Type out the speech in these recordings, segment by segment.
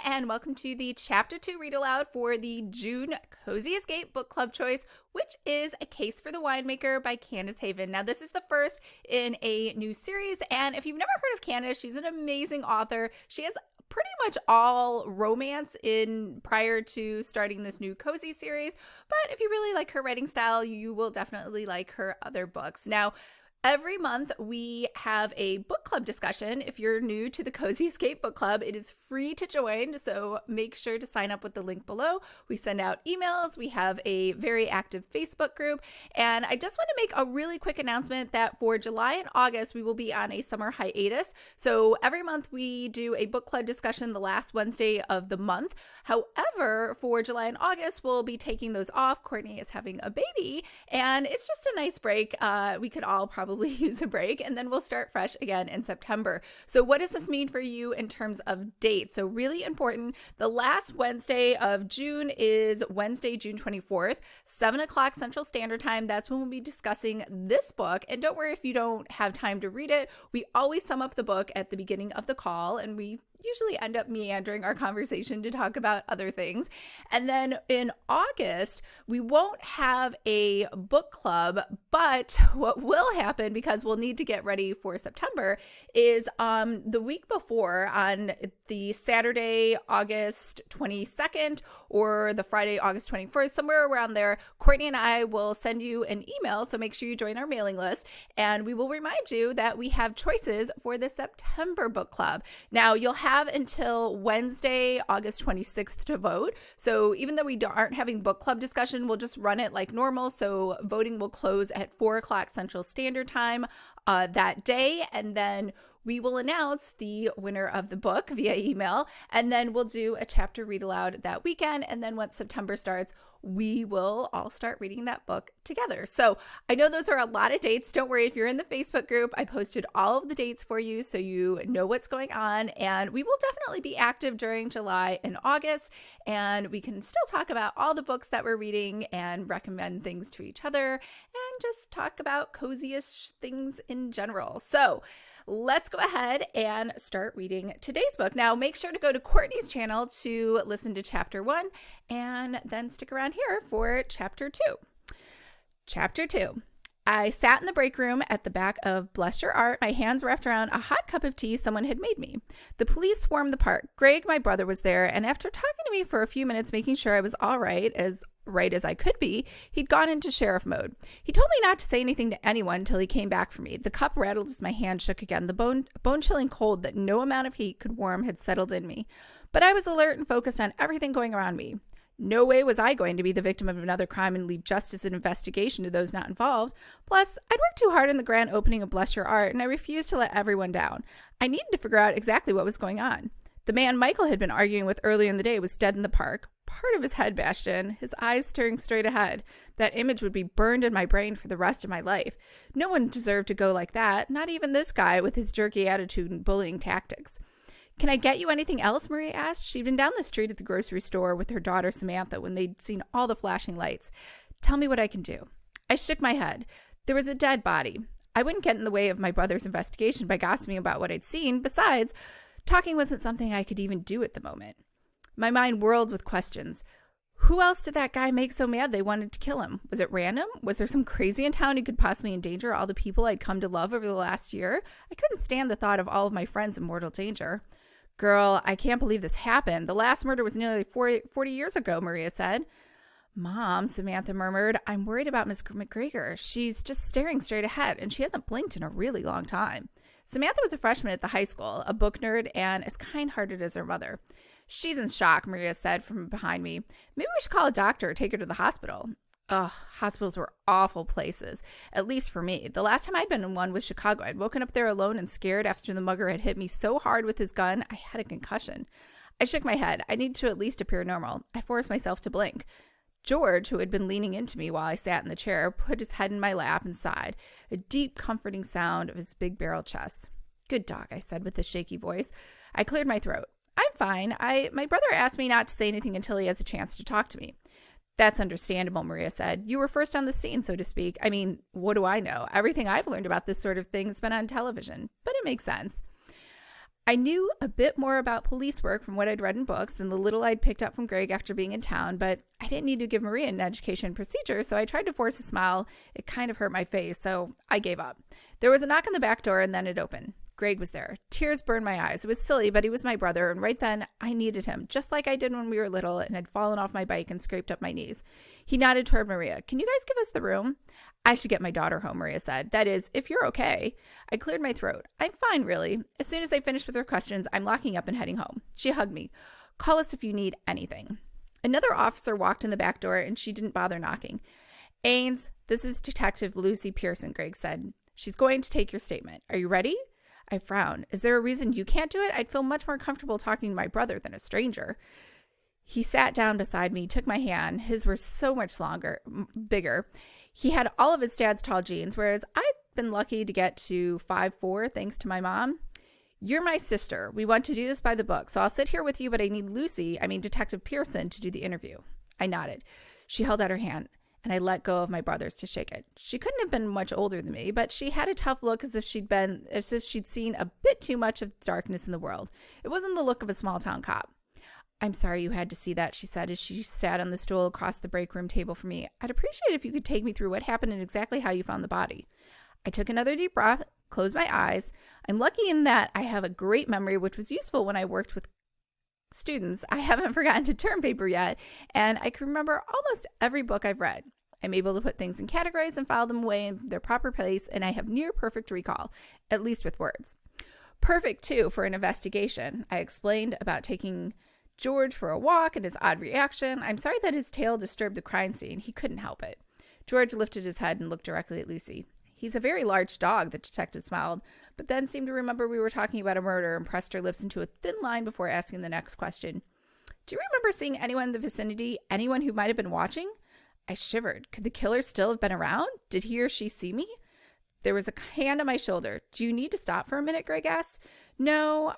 and welcome to the Chapter 2 Read Aloud for the June Cozy Escape Book Club choice, which is A Case for the Winemaker by Candace Haven. Now, this is the first in a new series, and if you've never heard of Candace, she's an amazing author. She has pretty much all romance in prior to starting this new cozy series, but if you really like her writing style, you will definitely like her other books. Now, every month we have a book club discussion. If you're new to the Cozy Escape Book Club, it is free to join, so make sure to sign up with the link below. We send out emails. We have a very active Facebook group, and I just want to make a really quick announcement that for July and August, we will be on a summer hiatus. So every month we do a book club discussion the last Wednesday of the month. However, for July and August, we'll be taking those off. Courtney is having a baby, and it's just a nice break. We could all probably use a break, and then we'll start fresh again in September. So what does this mean for you in terms of dates? So really important, the last Wednesday of June is Wednesday, June 24th, 7 o'clock Central Standard Time. That's when we'll be discussing this book. And don't worry if you don't have time to read it. We always sum up the book at the beginning of the call, and we usually end up meandering our conversation to talk about other things. And then in August, we won't have a book club, but what will happen, because we'll need to get ready for September, is the week before, on the Saturday, August 22nd, or the Friday, August 21st, somewhere around there, Courtney and I will send you an email. So make sure you join our mailing list, and we will remind you that we have choices for the September book club. Now, you'll have until Wednesday, August 26th to vote. So even though we aren't having book club discussion, we'll just run it like normal. So voting will close at 4 o'clock Central Standard Time that day. And then we will announce the winner of the book via email, and then we'll do a chapter read aloud that weekend. And then once September starts, we will all start reading that book together. So I know those are a lot of dates. Don't worry, if you're in the Facebook group, I posted all of the dates for you so you know what's going on. And we will definitely be active during July and August, and we can still talk about all the books that we're reading and recommend things to each other and just talk about coziest things in general. So let's go ahead and start reading today's book. Now, make sure to go to Courtney's channel to listen to chapter 1, and then stick around here for chapter 2. Chapter 2. I sat in the break room at the back of Bless Your Art, my hands wrapped around a hot cup of tea someone had made me. The police swarmed the park. Greg, my brother, was there, and after talking to me for a few minutes, making sure I was all right as I could be, he'd gone into sheriff mode. He told me not to say anything to anyone until he came back for me. The cup rattled as my hand shook again. The bone-chilling cold that no amount of heat could warm had settled in me. But I was alert and focused on everything going around me. No way was I going to be the victim of another crime and leave justice and investigation to those not involved. Plus, I'd worked too hard in the grand opening of Bless Your Art, and I refused to let everyone down. I needed to figure out exactly what was going on. The man Michael had been arguing with earlier in the day was dead in the park, part of his head bashed in, his eyes staring straight ahead. That image would be burned in my brain for the rest of my life. No one deserved to go like that, not even this guy with his jerky attitude and bullying tactics. Can I get you anything else? Maria asked. She'd been down the street at the grocery store with her daughter Samantha when they'd seen all the flashing lights. Tell me what I can do. I shook my head. There was a dead body. I wouldn't get in the way of my brother's investigation by gossiping about what I'd seen. Besides, talking wasn't something I could even do at the moment. My mind whirled with questions. Who else did that guy make so mad they wanted to kill him? Was it random? Was there some crazy in town who could possibly endanger all the people I'd come to love over the last year? I couldn't stand the thought of all of my friends in mortal danger. Girl, I can't believe this happened. The last murder was nearly 40 years ago, Maria said. Mom, Samantha murmured, I'm worried about Miss McGregor. She's just staring straight ahead, and she hasn't blinked in a really long time. Samantha was a freshman at the high school, a book nerd, and as kind-hearted as her mother. She's in shock, Maria said from behind me. Maybe we should call a doctor or take her to the hospital. Ugh, hospitals were awful places, at least for me. The last time I'd been in one was Chicago. I'd woken up there alone and scared after the mugger had hit me so hard with his gun, I had a concussion. I shook my head. I needed to at least appear normal. I forced myself to blink. George, who had been leaning into me while I sat in the chair, put his head in my lap and sighed, a deep, comforting sound of his big barrel chest. Good dog, I said with a shaky voice. I cleared my throat. I'm fine. My brother asked me not to say anything until he has a chance to talk to me. That's understandable, Maria said. You were first on the scene, so to speak. I mean, what do I know? Everything I've learned about this sort of thing has been on television, but it makes sense. I knew a bit more about police work from what I'd read in books and the little I'd picked up from Greg after being in town, but I didn't need to give Maria an education procedure, so I tried to force a smile. It kind of hurt my face, so I gave up. There was a knock on the back door, and then it opened. Greg was there. Tears burned my eyes. It was silly, but he was my brother, and right then, I needed him, just like I did when we were little and had fallen off my bike and scraped up my knees. He nodded toward Maria. Can you guys give us the room? I should get my daughter home, Maria said. That is, if you're okay. I cleared my throat. I'm fine, really. As soon as they finished with her questions, I'm locking up and heading home. She hugged me. Call us if you need anything. Another officer walked in the back door, and she didn't bother knocking. Ains, this is Detective Lucy Pearson, Greg said. She's going to take your statement. Are you ready? I frowned. Is there a reason you can't do it? I'd feel much more comfortable talking to my brother than a stranger. He sat down beside me, took my hand. His were so much bigger. He had all of his dad's tall genes, whereas I'd been lucky to get to 5'4", thanks to my mom. You're my sister. We want to do this by the book, so I'll sit here with you, but I need Detective Pearson, to do the interview. I nodded. She held out her hand, and I let go of my brother's to shake it. She couldn't have been much older than me, but she had a tough look as if she'd seen a bit too much of darkness in the world. It wasn't the look of a small-town cop. I'm sorry you had to see that, she said as she sat on the stool across the break room table from me. I'd appreciate it if you could take me through what happened and exactly how you found the body. I took another deep breath, closed my eyes. I'm lucky in that I have a great memory, which was useful when I worked with students. I haven't forgotten to term paper yet, and I can remember almost every book I've read. I'm able to put things in categories and file them away in their proper place, and I have near perfect recall, at least with words. Perfect, too, for an investigation. I explained about taking George for a walk and his odd reaction. I'm sorry that his tail disturbed the crime scene. He couldn't help it. George lifted his head and looked directly at Lucy. He's a very large dog, the detective smiled, but then seemed to remember we were talking about a murder and pressed her lips into a thin line before asking the next question. Do you remember seeing anyone in the vicinity, anyone who might have been watching? I shivered. Could the killer still have been around? Did he or she see me? There was a hand on my shoulder. Do you need to stop for a minute, Greg asked. No,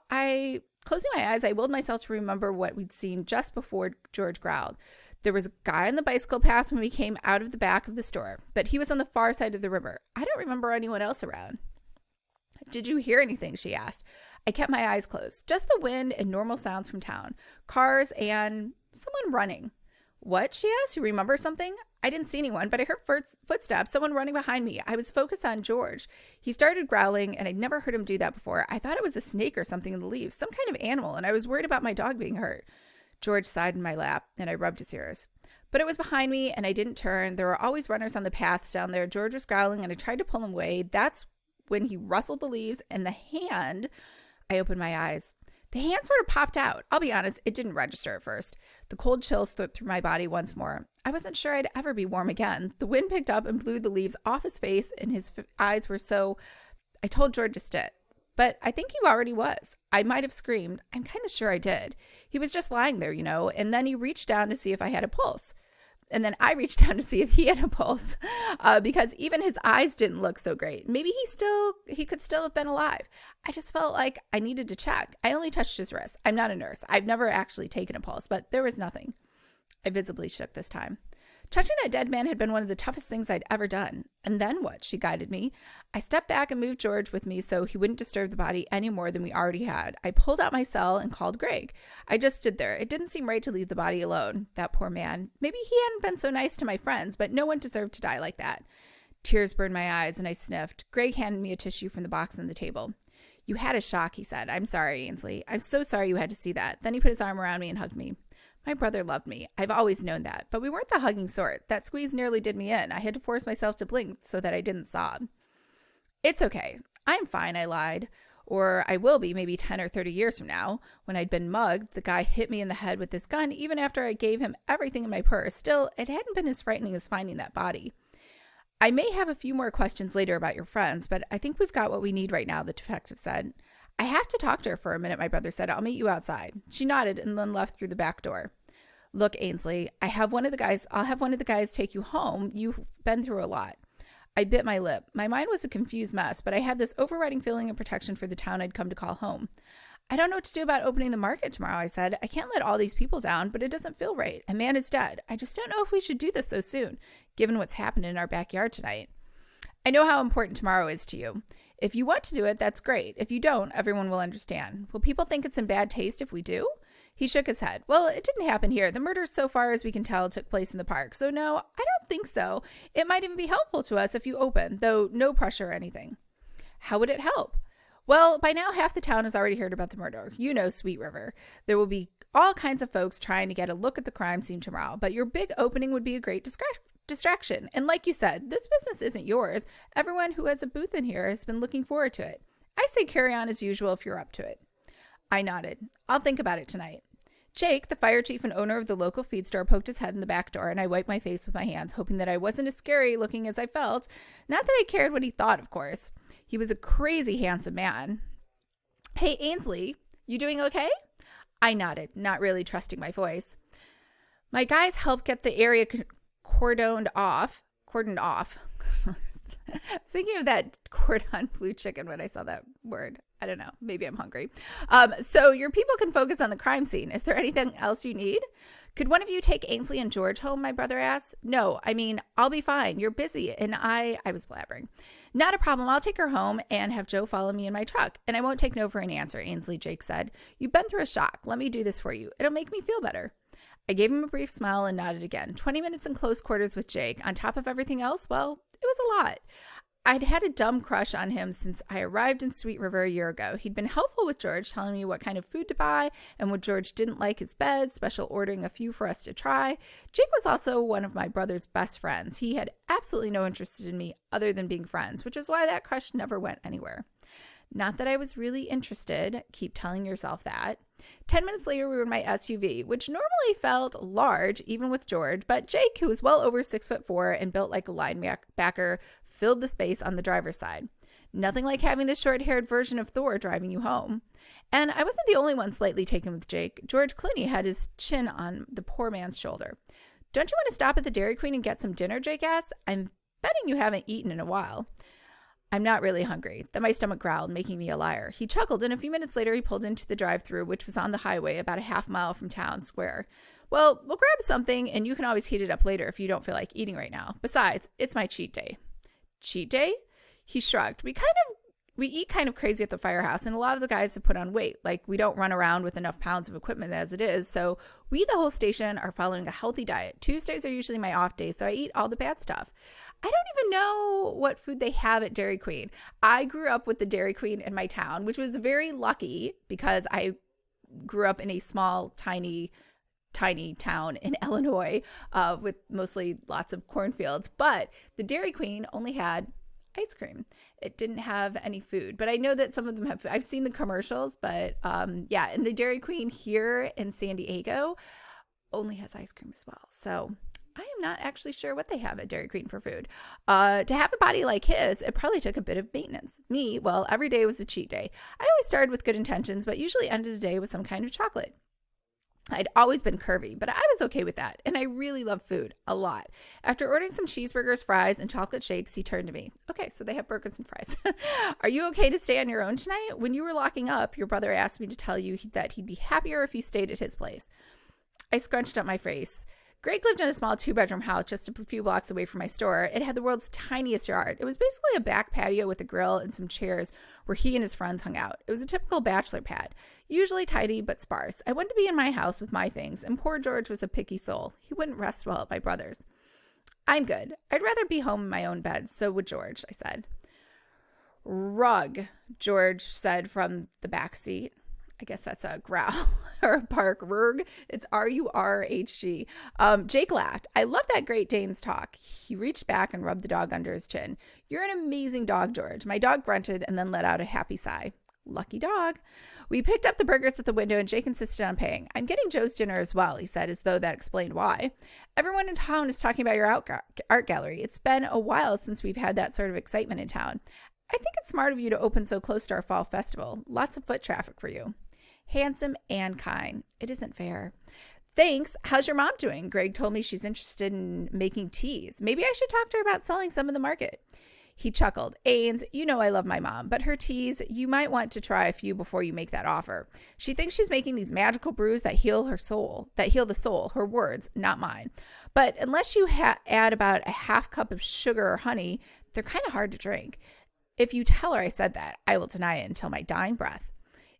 Closing my eyes, I willed myself to remember what we'd seen just before George growled. There was a guy on the bicycle path when we came out of the back of the store, but he was on the far side of the river. I don't remember anyone else around. Did you hear anything? She asked. I kept my eyes closed. Just the wind and normal sounds from town. Cars and someone running. What? She asked. You remember something? I didn't see anyone, but I heard footsteps, someone running behind me. I was focused on George. He started growling, and I'd never heard him do that before. I thought it was a snake or something in the leaves, some kind of animal, and I was worried about my dog being hurt. George sighed in my lap, and I rubbed his ears. But it was behind me, and I didn't turn. There were always runners on the paths down there. George was growling, and I tried to pull him away. That's when he rustled the leaves, and the hand... I opened my eyes. The hand sort of popped out. I'll be honest, it didn't register at first. The cold chills slipped through my body once more. I wasn't sure I'd ever be warm again. The wind picked up and blew the leaves off his face, and his eyes were so... I told George to sit. But I think he already was. I might have screamed. I'm kind of sure I did. He was just lying there, and then he reached down to see if I had a pulse. And then I reached down to see if he had a pulse because even his eyes didn't look so great. Maybe he could still have been alive. I just felt like I needed to check. I only touched his wrist. I'm not a nurse. I've never actually taken a pulse, but there was nothing. I visibly shook this time. Touching that dead man had been one of the toughest things I'd ever done. And then what? She guided me. I stepped back and moved George with me so he wouldn't disturb the body any more than we already had. I pulled out my cell and called Greg. I just stood there. It didn't seem right to leave the body alone. That poor man. Maybe he hadn't been so nice to my friends, but no one deserved to die like that. Tears burned my eyes and I sniffed. Greg handed me a tissue from the box on the table. You had a shock, he said. I'm sorry, Ainsley. I'm so sorry you had to see that. Then he put his arm around me and hugged me. My brother loved me. I've always known that, but we weren't the hugging sort. That squeeze nearly did me in. I had to force myself to blink so that I didn't sob. It's okay. I'm fine, I lied. Or I will be maybe 10 or 30 years from now. When I'd been mugged, the guy hit me in the head with his gun even after I gave him everything in my purse. Still, it hadn't been as frightening as finding that body. I may have a few more questions later about your friends, but I think we've got what we need right now, the detective said. I have to talk to her for a minute, my brother said. I'll meet you outside. She nodded and then left through the back door. Look, Ainsley, I'll have one of the guys take you home. You've been through a lot. I bit my lip. My mind was a confused mess, but I had this overriding feeling of protection for the town I'd come to call home. I don't know what to do about opening the market tomorrow, I said. I can't let all these people down, but it doesn't feel right. A man is dead. I just don't know if we should do this so soon, given what's happened in our backyard tonight. I know how important tomorrow is to you. If you want to do it, that's great. If you don't, everyone will understand. Will people think it's in bad taste if we do? He shook his head. Well, it didn't happen here. The murder, so far as we can tell, took place in the park. So no, I don't think so. It might even be helpful to us if you open, though no pressure or anything. How would it help? Well, by now, half the town has already heard about the murder. You know Sweet River. There will be all kinds of folks trying to get a look at the crime scene tomorrow, but your big opening would be a great distraction. And like you said, this business isn't yours. Everyone who has a booth in here has been looking forward to it. I say carry on as usual if you're up to it. I nodded. I'll think about it tonight. Jake, the fire chief and owner of the local feed store, poked his head in the back door, and I wiped my face with my hands, hoping that I wasn't as scary looking as I felt. Not that I cared what he thought, of course. He was a crazy handsome man. Hey, Ainsley, you doing okay? I nodded, not really trusting my voice. My guys helped get the area cordoned off. I was thinking of that cordon bleu chicken when I saw that word. I don't know. Maybe I'm hungry. So your people can focus on the crime scene. Is there anything else you need? Could one of you take Ainsley and George home? My brother asked. No, I mean, I'll be fine. You're busy. And I was blabbering. Not a problem. I'll take her home and have Joe follow me in my truck. And I won't take no for an answer, Ainsley, Jake said. You've been through a shock. Let me do this for you. It'll make me feel better. I gave him a brief smile and nodded again. 20 minutes in close quarters with Jake. On top of everything else, well, it was a lot. I'd had a dumb crush on him since I arrived in Sweet River a year ago. He'd been helpful with George, telling me what kind of food to buy, and when George didn't like his bed, special ordering a few for us to try. Jake was also one of my brother's best friends. He had absolutely no interest in me other than being friends, which is why that crush never went anywhere. Not that I was really interested. Keep telling yourself that. 10 minutes later, we were in my SUV, which normally felt large, even with George, but Jake, who was well over 6'4" and built like a linebacker, filled the space on the driver's side. Nothing like having the short-haired version of Thor driving you home. And I wasn't the only one slightly taken with Jake. George Clooney had his chin on the poor man's shoulder. Don't you want to stop at the Dairy Queen and get some dinner, Jake asked. I'm betting you haven't eaten in a while. I'm not really hungry. Then my stomach growled, making me a liar. He chuckled, and a few minutes later, he pulled into the drive-thru, which was on the highway about a half mile from town square. Well, we'll grab something, and you can always heat it up later if you don't feel like eating right now. Besides, it's my cheat day. Cheat day? He shrugged. We eat kind of crazy at the firehouse, and a lot of the guys have put on weight. Like, we don't run around with enough pounds of equipment as it is, so we, the whole station, are following a healthy diet. Tuesdays are usually my off days, so I eat all the bad stuff. I don't even know what food they have at Dairy Queen. I grew up with the Dairy Queen in my town, which was very lucky because I grew up in a small, tiny town in Illinois with mostly lots of cornfields. But the Dairy Queen only had ice cream. It didn't have any food. But I know that some of them have food. I've seen the commercials, but yeah, and the Dairy Queen here in San Diego only has ice cream as well. So I am not actually sure what they have at Dairy Queen for food. To have a body like his, it probably took a bit of maintenance. Me, well, every day was a cheat day. I always started with good intentions, but usually ended the day with some kind of chocolate. I'd always been curvy, but I was okay with that, and I really love food, a lot. After ordering some cheeseburgers, fries, and chocolate shakes, he turned to me. Okay, so they have burgers and fries. Are you okay to stay on your own tonight? When you were locking up, your brother asked me to tell you that he'd be happier if you stayed at his place. I scrunched up my face. Greg lived in a small 2-bedroom house just a few blocks away from my store. It had the world's tiniest yard. It was basically a back patio with a grill and some chairs where he and his friends hung out. It was a typical bachelor pad, usually tidy but sparse. I wanted to be in my house with my things, and poor George was a picky soul. He wouldn't rest well at my brother's. I'm good. I'd rather be home in my own bed. So would George, I said. Rug, George said from the back seat. I guess that's a growl or a bark. Rug. It's R-U-R-H-G. Jake laughed. I love that Great Dane's talk. He reached back and rubbed the dog under his chin. You're an amazing dog, George. My dog grunted and then let out a happy sigh. Lucky dog. We picked up the burgers at the window and Jake insisted on paying. I'm getting Joe's dinner as well, he said, as though that explained why. Everyone in town is talking about your art gallery. It's been a while since we've had that sort of excitement in town. I think it's smart of you to open so close to our fall festival. Lots of foot traffic for you. Handsome and kind. It isn't fair. Thanks. How's your mom doing? Greg told me she's interested in making teas. Maybe I should talk to her about selling some in the market. He chuckled. Ains, you know I love my mom, but her teas, you might want to try a few before you make that offer. She thinks she's making these magical brews that heal the soul, her words, not mine. But unless you add about a half cup of sugar or honey, they're kind of hard to drink. If you tell her I said that, I will deny it until my dying breath.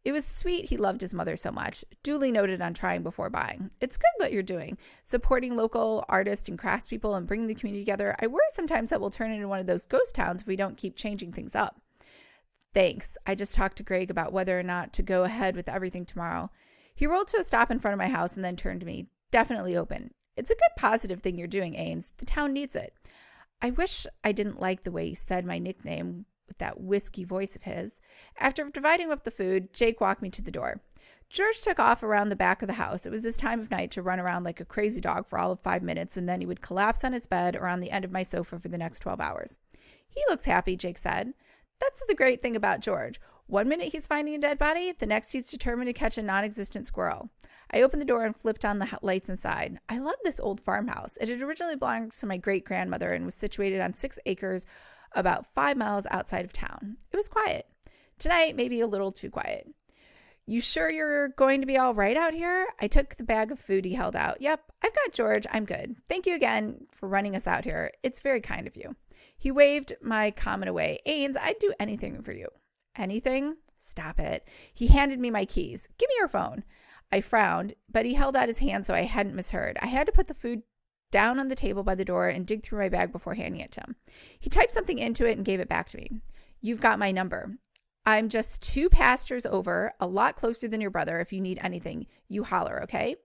It was sweet he loved his mother so much. Duly noted on trying before buying. It's good what you're doing, supporting local artists and craftspeople and bringing the community together. I worry sometimes that we'll turn into one of those ghost towns if we don't keep changing things up. Thanks. I just talked to Greg about whether or not to go ahead with everything tomorrow. He rolled to a stop in front of my house and then turned to me. Definitely open. It's a good positive thing you're doing, Ains. The town needs it. I wish I didn't like the way he said my nickname with that whiskey voice of his. After dividing up the food, Jake walked me to the door. George took off around the back of the house. It was his time of night to run around like a crazy dog for all of 5 minutes, and then he would collapse on his bed or on the end of my sofa for the next 12 hours. He looks happy, Jake said. That's the great thing about George. 1 minute he's finding a dead body, the next he's determined to catch a non-existent squirrel. I opened the door and flipped on the lights inside. I love this old farmhouse. It had originally belonged to my great-grandmother and was situated on 6 acres about 5 miles outside of town. It was quiet. Tonight, maybe a little too quiet. You sure you're going to be all right out here? I took the bag of food he held out. Yep, I've got George. I'm good. Thank you again for running us out here. It's very kind of you. He waved my comment away. Ains, I'd do anything for you. Anything? Stop it. He handed me my keys. Give me your phone. I frowned, but he held out his hand so I hadn't misheard. I had to put the food down on the table by the door and dig through my bag before handing it to him. He typed something into it and gave it back to me. You've got my number. I'm just 2 pastures over, a lot closer than your brother. If you need anything, you holler, okay?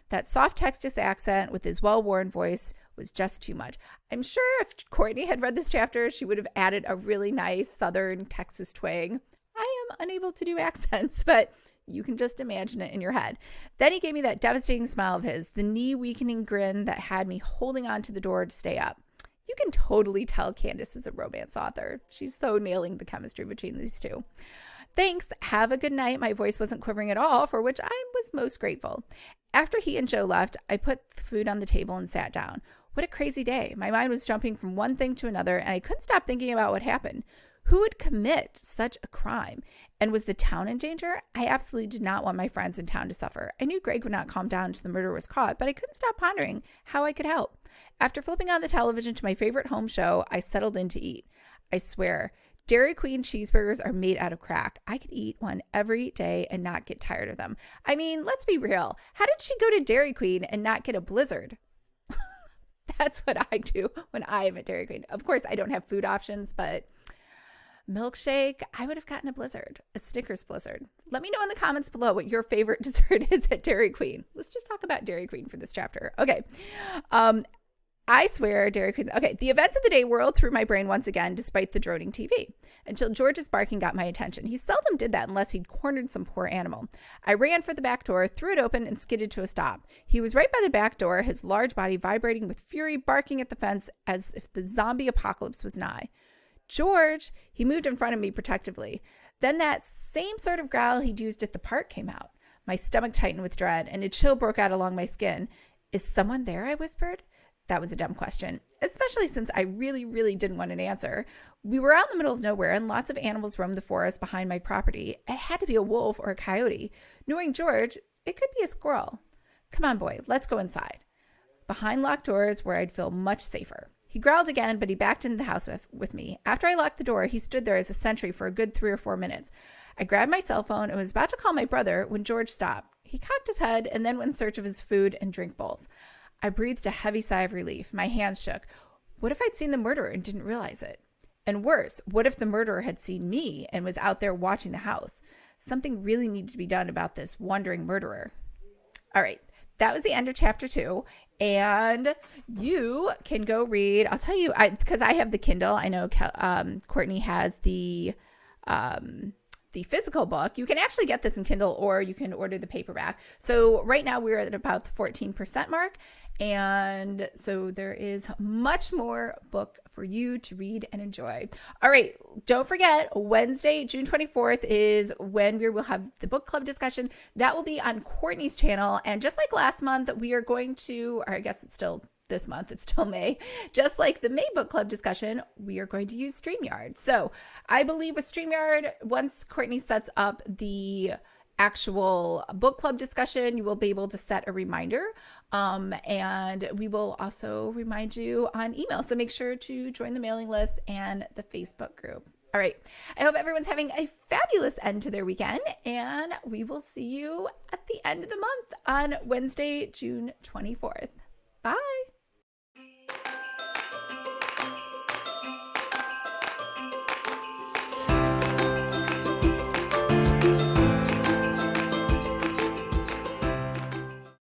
That soft Texas accent with his well-worn voice was just too much. I'm sure if Courtney had read this chapter, she would have added a really nice Southern Texas twang. I am unable to do accents, but you can just imagine it in your head. Then he gave me that devastating smile of his, the knee-weakening grin that had me holding on to the door to stay up. You can totally tell Candace is a romance author. She's so nailing the chemistry between these two. Thanks. Have a good night. My voice wasn't quivering at all, for which I was most grateful. After he and Joe left, I put the food on the table and sat down. What a crazy day. My mind was jumping from one thing to another, and I couldn't stop thinking about what happened. Who would commit such a crime? And was the town in danger? I absolutely did not want my friends in town to suffer. I knew Greg would not calm down until the murder was caught, but I couldn't stop pondering how I could help. After flipping on the television to my favorite home show, I settled in to eat. I swear, Dairy Queen cheeseburgers are made out of crack. I could eat one every day and not get tired of them. I mean, let's be real. How did she go to Dairy Queen and not get a blizzard? That's what I do when I am at Dairy Queen. Of course, I don't have food options, but milkshake, I would have gotten a blizzard, a Snickers blizzard. Let me know in the comments below what your favorite dessert is at Dairy Queen. Let's just talk about Dairy Queen for this chapter. Okay. I swear Dairy Queen. Okay. The events of the day whirled through my brain once again, despite the droning TV, until George's barking got my attention. He seldom did that unless he'd cornered some poor animal. I ran for the back door, threw it open, and skidded to a stop. He was right by the back door, his large body vibrating with fury, barking at the fence as if the zombie apocalypse was nigh. George, he moved in front of me protectively. Then that same sort of growl he'd used at the park came out. My stomach tightened with dread, and a chill broke out along my skin. Is someone there? I whispered. That was a dumb question, especially since I really, really didn't want an answer. We were out in the middle of nowhere, and lots of animals roamed the forest behind my property. It had to be a wolf or a coyote. Knowing George, it could be a squirrel. Come on, boy, let's go inside. Behind locked doors where I'd feel much safer. He growled again, but he backed into the house with me. After I locked the door, he stood there as a sentry for a good 3 or 4 minutes. I grabbed my cell phone and was about to call my brother when George stopped. He cocked his head and then went in search of his food and drink bowls. I breathed a heavy sigh of relief. My hands shook. What if I'd seen the murderer and didn't realize it? And worse, what if the murderer had seen me and was out there watching the house? Something really needed to be done about this wandering murderer. All right. That was the end of chapter 2, and you can go read. I'll tell you, because I have the Kindle. I know Courtney has the physical book. You can actually get this in Kindle, or you can order the paperback. So right now we're at about the 14% mark, and so there is much more book for you to read and enjoy. All right, don't forget, Wednesday, June 24th is when we will have the book club discussion. That will be on Courtney's channel, and just like last month, we are going to, or I guess it's still this month, it's still May, just like the May book club discussion, we are going to use StreamYard. So I believe with StreamYard, once Courtney sets up the actual book club discussion, you will be able to set a reminder, and we will also remind you on email. So make sure to join the mailing list and the Facebook group. All right. I hope everyone's having a fabulous end to their weekend, and we will see you at the end of the month on Wednesday, June 24th. Bye.